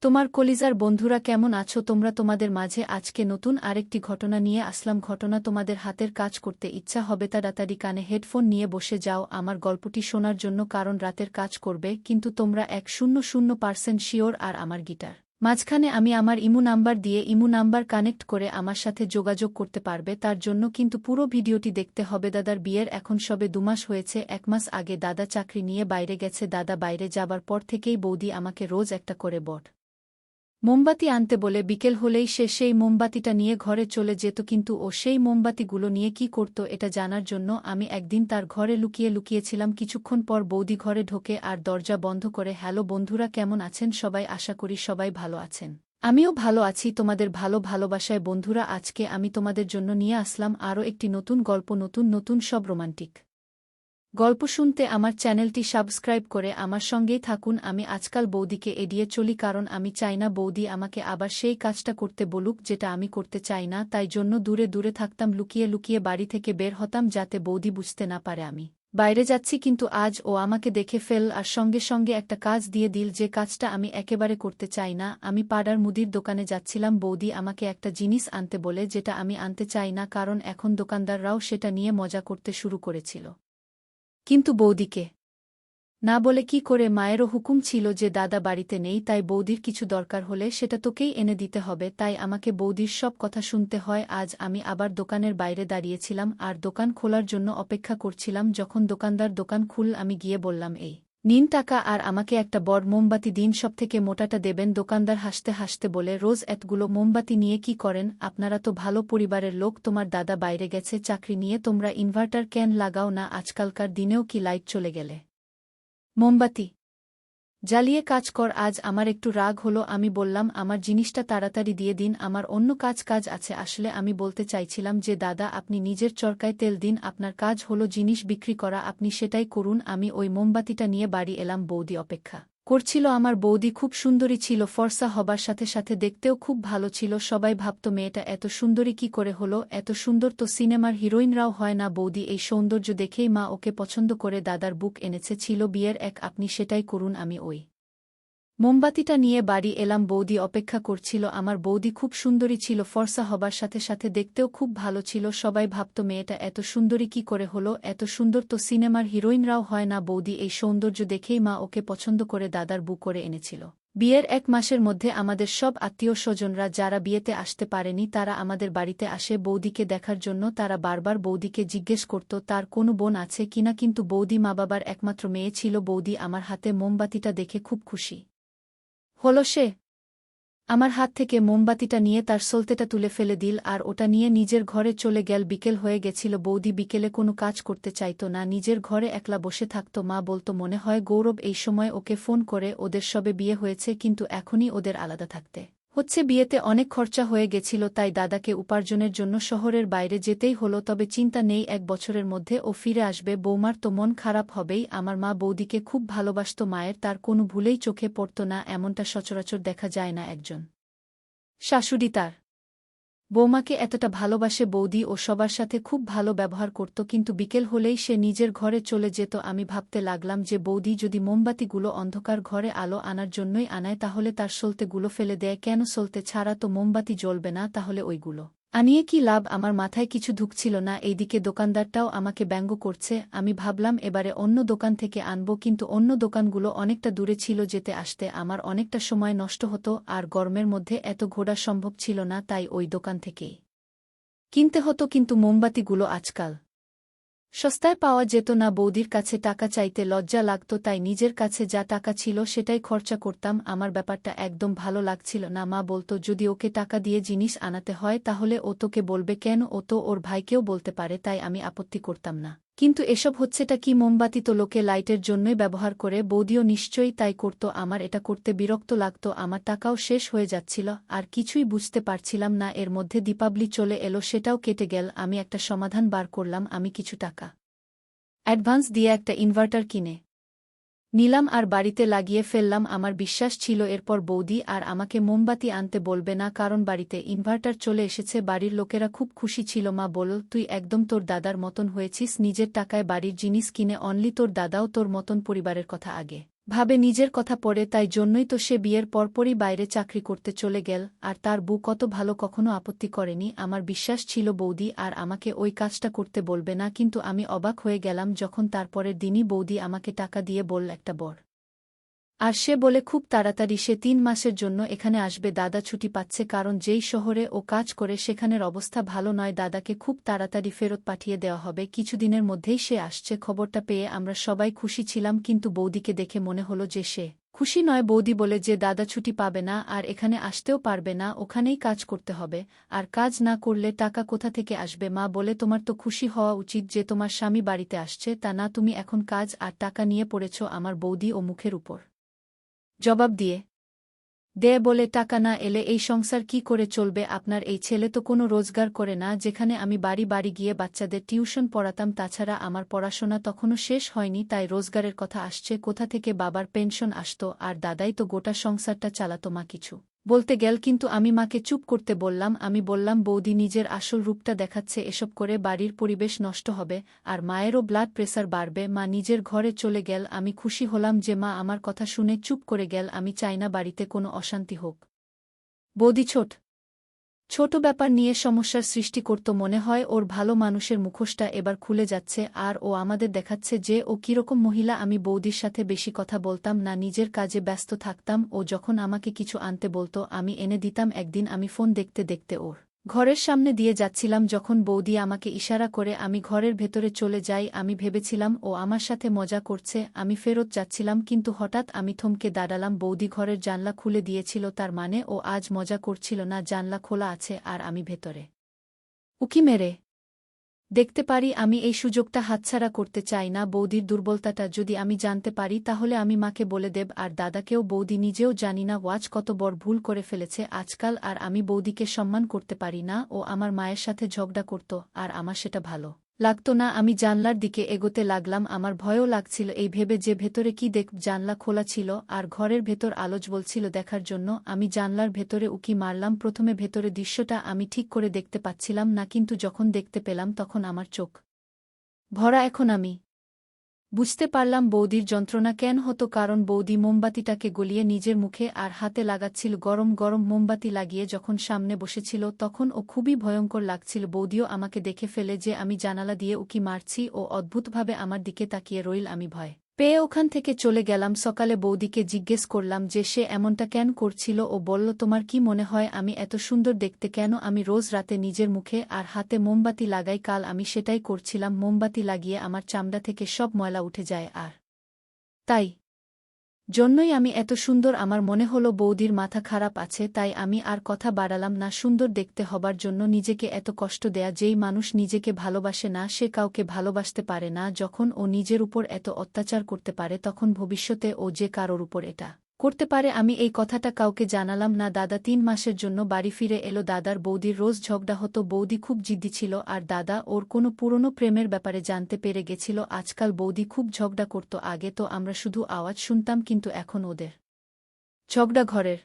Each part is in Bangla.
তোমার কলিজার বন্ধুরা কেমন আছো তোমরা? তোমাদের মাঝে আজকে নতুন আরেকটি ঘটনা নিয়ে আসলাম। ঘটনা তোমাদের হাতের কাজ করতে ইচ্ছা হবে তাড়াতাড়ি কানে হেডফোন নিয়ে বসে যাও আমার গল্পটি শোনার জন্য, কারণ রাতের কাজ করবে কিন্তু তোমরা 100% শিওর। আর আমার গিটার মাঝখানে আমি আমার ইমু নাম্বার দিয়ে ইমু নাম্বার কানেক্ট করে আমার সাথে যোগাযোগ করতে পারবে, তার জন্য কিন্তু পুরো ভিডিওটি দেখতে হবে। দাদার বিয়ের এখন সবে 2 মাস হয়েছে। 1 মাস আগে দাদা চাকরি নিয়ে বাইরে গেছে। দাদা বাইরে যাবার পর থেকেই বৌদি আমাকে রোজ একটা করে বট মোমবাতি আনতে বলে, বিকেল হলেই সে সেই মোমবাতিটা নিয়ে ঘরে চলে যেত। কিন্তু ও সেই মোমবাতিগুলো নিয়ে কি করত এটা জানার জন্য আমি একদিন তার ঘরে লুকিয়ে লুকিয়েছিলাম। কিছুক্ষণ পর বৌদি ঘরে ঢোকে আর দরজা বন্ধ করে। হ্যালো বন্ধুরা, কেমন আছেন সবাই? আশা করি সবাই ভালো আছেন। আমিও ভালো আছি। তোমাদের ভালোবাসায় বন্ধুরা, আজকে আমি তোমাদের জন্য নিয়ে আসলাম আরও একটি নতুন গল্প। নতুন সব রোমান্টিক গল্প শুনতে আমার চ্যানেলটি সাবস্ক্রাইব করে আমার সঙ্গেই থাকুন। আমি আজকাল বৌদিকে এড়িয়ে চলি, কারণ আমি চাই না বৌদি আমাকে আবার সেই কাজটা করতে বলুক যেটা আমি করতে চাই না। তাই জন্য দূরে থাকতাম, লুকিয়ে লুকিয়ে বাড়ি থেকে বের হতাম যাতে বৌদি বুঝতে না পারে আমি বাইরে যাচ্ছি। কিন্তু আজ ও আমাকে দেখে ফেল আর সঙ্গে একটা কাজ দিয়ে দিল, যে কাজটা আমি একেবারে করতে চাই না। আমি পাড়ার মুদির দোকানে যাচ্ছিলাম। বৌদি আমাকে একটা জিনিস আনতে বলে, যেটা আমি আনতে চাই না, কারণ এখন দোকানদাররাও সেটা নিয়ে মজা করতে শুরু করেছিল। কিন্তু বৌদিকে না বলে কি করে? মায়েরও হুকুম ছিল যে দাদা বাড়িতে নেই, তাই বৌদির কিছু দরকার হলে সেটা তোকেই এনে দিতে হবে। তাই আমাকে বৌদির সব কথা শুনতে হয়। আজ আমি আবার দোকানের বাইরে দাঁড়িয়েছিলাম আর দোকান খোলার জন্য অপেক্ষা করছিলাম। যখন দোকানদার দোকান খুল, আমি গিয়ে বললাম, এই নিন টাকা আর আমাকে একটা বড় মোমবাতি দিন, সবথেকে মোটাটা দেবেন। দোকানদার হাসতে হাসতে বলে, রোজ এতগুলো মোমবাতি নিয়ে কি করেন? আপনারা তো ভালো পরিবারের লোক, তোমার দাদা বাইরে গেছে চাকরি নিয়ে, তোমরা ইনভার্টার কেন লাগাও না? আজকালকার দিনেও কি লাইট চলে গেলে মোমবাতি জ্বালিয়ে কাজ কর? আজ আমার একটু রাগ হলো। আমি বললাম, আমার জিনিসটা তাড়াতাড়ি দিয়ে দিন, আমার অন্য কাজ আছে। আসলে আমি বলতে চাইছিলাম যে দাদা, আপনি নিজের চরকায় তেল দিন, আপনার কাজ হলো জিনিস বিক্রি করা, আপনি সেটাই করুন। আমি ওই মোমবাতিটা নিয়ে বাড়ি এলাম। বৌদি অপেক্ষা করছিল। আমার বৌদি খুব সুন্দরী ছিল, ফর্সা হবার সাথে সাথে দেখতেও খুব ভালো ছিল। সবাই ভাবত মেয়েটা এত সুন্দরী কি করে হলো? এত সুন্দর তো সিনেমার হিরোইনরাও হয় না। বৌদি এই সৌন্দর্য দেখেই মা ওকে পছন্দ করে দাদার বুক এনেছে। ছিল বিয়ের আপনি সেটাই করুন। আমি ওই মোমবাতিটা নিয়ে বাড়ি এলাম। বৌদি অপেক্ষা করছিল। আমার বৌদি খুব সুন্দরী ছিল, ফর্সা হবার সাথে সাথে দেখতেও খুব ভালো ছিল। সবাই ভাবত মেয়েটা এত সুন্দরী কি করে হলো? এত সুন্দর তো সিনেমার হিরোইনরাও হয় না। বৌদি এই সৌন্দর্য দেখেই মা ওকে পছন্দ করে দাদার বুক করে এনেছিল। বিয়ের 1 মাসের মধ্যে আমাদের সব আত্মীয় স্বজনরা যারা বিয়েতে আসতে পারেনি তারা আমাদের বাড়িতে আসে বৌদিকে দেখার জন্য। তারা বারবার বৌদিকে জিজ্ঞেস করত তার কোনো বোন আছে কিনা, কিন্তু বৌদি মা বাবার একমাত্র মেয়ে ছিল। বৌদি আমার হাতে মোমবাতিটা দেখে খুব খুশি হলো। সে আমার হাত থেকে মোমবাতিটা নিয়ে তার সলতেটা তুলে ফেলে দিল আর ওটা নিয়ে নিজের ঘরে চলে গেল। বিকেল হয়ে গেছিল। বৌদি বিকেলে কোনো কাজ করতে চাইত না, নিজের ঘরে একলা বসে থাকত। মা বলত, মনে হয় গৌরব এই সময় ওকে ফোন করে, ওদের সবে বিয়ে হয়েছে কিন্তু এখনই ওদের আলাদা থাকতে হচ্ছে। বিয়েতে অনেক খরচা হয়ে গেছিল, তাই দাদাকে উপার্জনের জন্য শহরের বাইরে যেতেই হলো। তবে চিন্তা নেই, 1 বছরের মধ্যে ও ফিরে আসবে। বৌমার তো মন খারাপ হবেই। আমার মা বৌদিকে খুব ভালোবাসত। মায়ের তার কোনো ভুলেই চোখে পড়ত না, এমনটা সচরাচর দেখা যায় না একজন শাশুড়ি তার বৌমাকে এতটা ভালোবাসে। বৌদি ও সবার সাথে খুব ভালো ব্যবহার করত, কিন্তু বিকেল হলেই সে নিজের ঘরে চলে যেত। আমি ভাবতে লাগলাম যে বৌদি যদি মোমবাতিগুলো অন্ধকার ঘরে আলো আনার জন্যই আনায়, তাহলে তার সলতেগুলো ফেলে দেয় কেন? সলতে ছাড়া তো মোমবাতি জ্বলবে না, তাহলে ওইগুলো আনিয়ে কি লাভ? আমার মাথায় কিছু ঢুকছিল না। এইদিকে দোকানদারটাও আমাকে ব্যঙ্গ করছে। আমি ভাবলাম এবারে অন্য দোকান থেকে আনব, কিন্তু অন্য দোকানগুলো অনেকটা দূরে ছিল, যেতে আসতে আমার অনেকটা সময় নষ্ট হতো, আর গরমের মধ্যে এত ঘোরা সম্ভব ছিল না, তাই ওই দোকান থেকেই কিনতে হতো। কিন্তু মোমবাতিগুলো আজকাল সস্তায় পাওয়া যেত না। বৌদির কাছে টাকা চাইতে লজ্জা লাগত, তাই নিজের কাছে যা টাকা ছিল সেটাই খরচা করতাম। আমার ব্যাপারটা একদম ভালো লাগছিল না। মা বলত, যদি ওকে টাকা দিয়ে জিনিস আনাতে হয় তাহলে ও তোকে বলবে কেন? ও তো ওর ভাইকেও বলতে পারে। তাই আমি আপত্তি করতাম না। কিন্তু এসব হচ্ছেটা কি? মোমবাতি তো লোকে লাইটের জন্যই ব্যবহার করে, বৌদিও নিশ্চয়ই তাই করত। আমার এটা করতে বিরক্ত লাগত। আমার টাকাও শেষ হয়ে যাচ্ছিল আর কিছুই বুঝতে পারছিলাম না। এর মধ্যে দীপাবলি চলে এলো, সেটাও কেটে গেল। আমি একটা সমাধান বার করলাম। আমি কিছু টাকা অ্যাডভান্স দিয়ে একটা ইনভার্টার কিনে নিলাম আর বাড়িতে লাগিয়ে ফেললাম। আমার বিশ্বাস ছিল এরপর বৌদি আর আমাকে মোমবাতি আনতে বলবে না, কারণ বাড়িতে ইনভার্টার চলে এসেছে। বাড়ির লোকেরা খুব খুশি ছিল। মা বলল, তুই একদম তোর দাদার মতন হয়েছিস, নিজের টাকায় বাড়ির জিনিস কিনে অনলি। তোর দাদাও তোর মতন পরিবারের কথা আগে ভাবে নিজের কথা পড়ে, তাই জন্যই তো সে বিয়ের পরপরই বাইরে চাকরি করতে চলে গেল। আর তার বউ কত ভালো, কখনো আপত্তি করেনি। আমার বিশ্বাস ছিল বৌদি আর আমাকে ওই কাজটা করতে বলবে না, কিন্তু আমি অবাক হয়ে গেলাম যখন তারপরের দিনই বৌদি আমাকে টাকা দিয়ে বলল একটা বর। আর সে বলে খুব তাড়াতাড়ি সে ৩ মাসের জন্য এখানে আসবে। দাদা ছুটি পাচ্ছে, কারণ যেই শহরে ও কাজ করে সেখানের অবস্থা ভালো নয়। দাদাকে খুব তাড়াতাড়ি ফেরত পাঠিয়ে দেওয়া হবে, কিছুদিনের মধ্যেই সে আসছে। খবরটা পেয়ে আমরা সবাই খুশি ছিলাম, কিন্তু বৌদিকে দেখে মনে হলো যে সে খুশি নয়। বৌদি বলে যে দাদা ছুটি পাবে না আর এখানে আসতেও পারবে না, ওখানেই কাজ করতে হবে, আর কাজ না করলে টাকা কোথা থেকে আসবে। মা বলে তোমার তো খুশি হওয়া উচিত যে তোমার স্বামী বাড়িতে আসছে, তা না তুমি এখন কাজ আর টাকা নিয়ে পড়েছ। আমার বৌদি ও মুখের উপর জবাব দিয়ে বলে টাকা না এলে এই সংসার কি করে চলবে? আপনার এই ছেলে তো কোনো রোজগার করে না, যেখানে আমি বাড়ি বাড়ি গিয়ে বাচ্চাদের টিউশন পড়াতাম। তাছাড়া আমার পড়াশোনা তখনও শেষ হয়নি, তাই রোজগারের কথা আসছে কোথা থেকে? বাবার পেনশন আসতো আর দাদাই তো গোটা সংসারটা চালাতো। মা কিছু বলতে গেল, কিন্তু আমি মাকে চুপ করতে বললাম। আমি বললাম বৌদি নিজের আসল রূপটা দেখাচ্ছে, এসব করে বাড়ির পরিবেশ নষ্ট হবে আর মায়েরও ব্লাড প্রেসার বাড়বে। মা নিজের ঘরে চলে গেল। আমি খুশি হলাম যে মা আমার কথা শুনে চুপ করে গেল। আমি চাই না বাড়িতে কোনো অশান্তি হোক। বৌদি ছোট ব্যাপার নিয়ে সমস্যার সৃষ্টি করত। মনে হয় ওর ভালো মানুষের মুখোশটা এবার খুলে যাচ্ছে আর ও আমাদের দেখাচ্ছে যে ও কিরকম মহিলা। আমি বৌদির সাথে বেশি কথা বলতাম না, নিজের কাজে ব্যস্ত থাকতাম। ও যখন আমাকে কিছু আনতে বলতো আমি এনে দিতাম। একদিন আমি ফোন দেখতে দেখতে ওর ঘরের সামনে দিয়ে যাচ্ছিলাম, যখন বৌদি আমাকে ইশারা করে আমি ঘরের ভেতরে চলে যাই। আমি ভেবেছিলাম ও আমার সাথে মজা করছে। আমি ফেরত যাচ্ছিলাম, কিন্তু হঠাৎ আমি থমকে দাঁড়ালাম। বৌদি ঘরের জানলা খুলে দিয়েছিল, তার মানে ও আজ মজা করছিল না। জানলা খোলা আছে আর আমি ভেতরে উকি মেরে দেখতে পারি। আমি এই সুযোগটা হাতছাড়া করতে চাই না। বৌদির দুর্বলতাটা যদি আমি জানতে পারি তাহলে আমি মাকে বলে দেব আর দাদাকেও। বৌদি নিজেও জানি না ওয়াজ কত বড় ভুল করে ফেলেছে আজকাল। আর আমি বৌদিকে সম্মান করতে পারি না। ও আমার মায়ের সাথে ঝগড়া করত আর আমার সেটা ভালো লাগতো না। আমি জানলার দিকে এগোতে লাগলাম। আমার ভয়ও লাগছিল এই ভেবে যে ভেতরে কি দেখব। জানলা খোলা ছিল আর ঘরের ভেতর আলো জ্বলছিল দেখার জন্য। আমি জানলার ভেতরে উকি মারলাম। প্রথমে ভেতরে দৃশ্যটা আমি ঠিক করে দেখতে পাচ্ছিলাম না, কিন্তু যখন দেখতে পেলাম তখন আমার চোখ ভরা। এখন আমি বুঝতে পারলাম বৌদির যন্ত্রণা কেন হতো, কারণ বৌদি মোমবাতিটাকে গলিয়ে নিজের মুখে আর হাতে লাগাচ্ছিল। গরম গরম মোমবাতি লাগিয়ে যখন সামনে বসেছিল তখন ও খুবই ভয়ঙ্কর লাগছিল। বৌদিও আমাকে দেখে ফেলে যে আমি জানালা দিয়ে উকি মারছি, ও অদ্ভুতভাবে আমার দিকে তাকিয়ে রইল। আমি ভয় পেয়ে ওখান থেকে চলে গেলাম। সকালে বৌদিকে জিজ্ঞেস করলাম যে সে এমনটা কেন করছিল। ও বলল তোমার কি মনে হয় আমি এত সুন্দর দেখতে কেন? আমি রোজ রাতে নিজের মুখে আর হাতে মোমবাতি লাগাই, কাল আমি সেটাই করছিলাম। মোমবাতি লাগিয়ে আমার চামড়া থেকে সব ময়লা উঠে যায় আর তাই জন্যই আমি এত সুন্দর। আমার মনে হলো বৌদির মাথা খারাপ আছে, তাই আমি আর কথা বাড়ালাম না। সুন্দর দেখতে হবার জন্য নিজেকে এত কষ্ট দেয়া? যেই মানুষ নিজেকে ভালোবাসে না সে কাউকে ভালোবাসতে পারে না। যখন ও নিজের উপর এত অত্যাচার করতে পারে তখন ভবিষ্যতে ও যে কারোর উপর এটা করতে পারে। আমি এই কথাটা কাউকে জানালাম না। দাদা ৩ মাসের জন্য বাড়ি ফিরে এলো। দাদার বৌদির রোজ ঝগড়া হতো। বৌদি খুব জিদ্দি ছিল আর দাদা ওর কোনো পুরনো প্রেমের ব্যাপারে জানতে পেরে গেছিল। আজকাল বৌদি খুব ঝগড়া করত। আগে তো আমরা শুধু আওয়াজ শুনতাম, কিন্তু এখন ওদের ঝগড়া ঘরের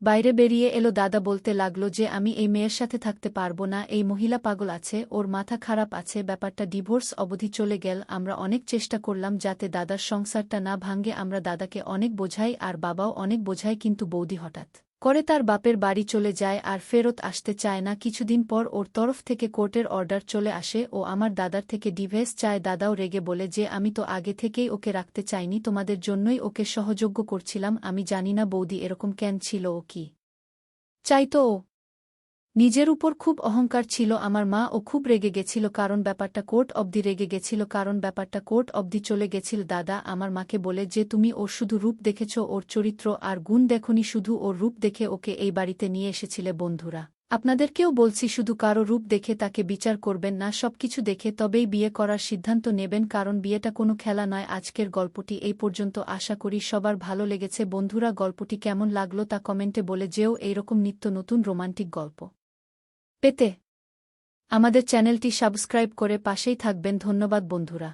বাইরে বেরিয়ে এলো। দাদা বলতে লাগলো যে আমি এই মেয়ের সাথে থাকতে পারবো না, এই মহিলা পাগল আছে, ওর মাথা খারাপ আছে। ব্যাপারটা ডিভোর্স অবধি চলে গেল। আমরা অনেক চেষ্টা করলাম যাতে দাদার সংসারটা না ভাঙ্গে। আমরা দাদাকে অনেক বোঝাই আর বাবাও অনেক বোঝায়, কিন্তু বৌদি হঠাৎ করে তার বাপের বাড়ি চলে যায় আর ফেরত আসতে চায় না। কিছুদিন পর ওর তরফ থেকে কোর্টের অর্ডার চলে আসে। ও আমার দাদার থেকে ডিভোর্স চায়। দাদাও রেগে বলে যে আমি তো আগে থেকেই ওকে রাখতে চাইনি, তোমাদের জন্যই ওকে সহযোগ্য করছিলাম। আমি জানি না বৌদি এরকম কেন ছিল। ও কি চাইতো? ও নিজের উপর খুব অহংকার ছিল। আমার মা ও খুব রেগে গেছিল কারণ ব্যাপারটা কোর্ট অবধি চলে গেছিল। দাদা আমার মাকে বলে যে তুমি ওর শুধু রূপ দেখেছ, ওর চরিত্র আর গুণ দেখনি। শুধু ওর রূপ দেখে ওকে এই বাড়িতে নিয়ে এসেছিলে। বন্ধুরা আপনাদেরকেও বলছি, শুধু কারো রূপ দেখে তাকে বিচার করবেন না, সবকিছু দেখে তবেই বিয়ে করার সিদ্ধান্ত নেবেন, কারণ বিয়েটা কোনো খেলা নয়। আজকের গল্পটি এই পর্যন্ত। আশা করি সবার ভালো লেগেছে। বন্ধুরা গল্পটি কেমন লাগলো তা কমেন্টে বলে যেও। এইরকম নিত্য নতুন রোমান্টিক গল্প পেতে আমাদের চ্যানেলটি সাবস্ক্রাইব করে পাশেই থাকবেন। ধন্যবাদ বন্ধুরা।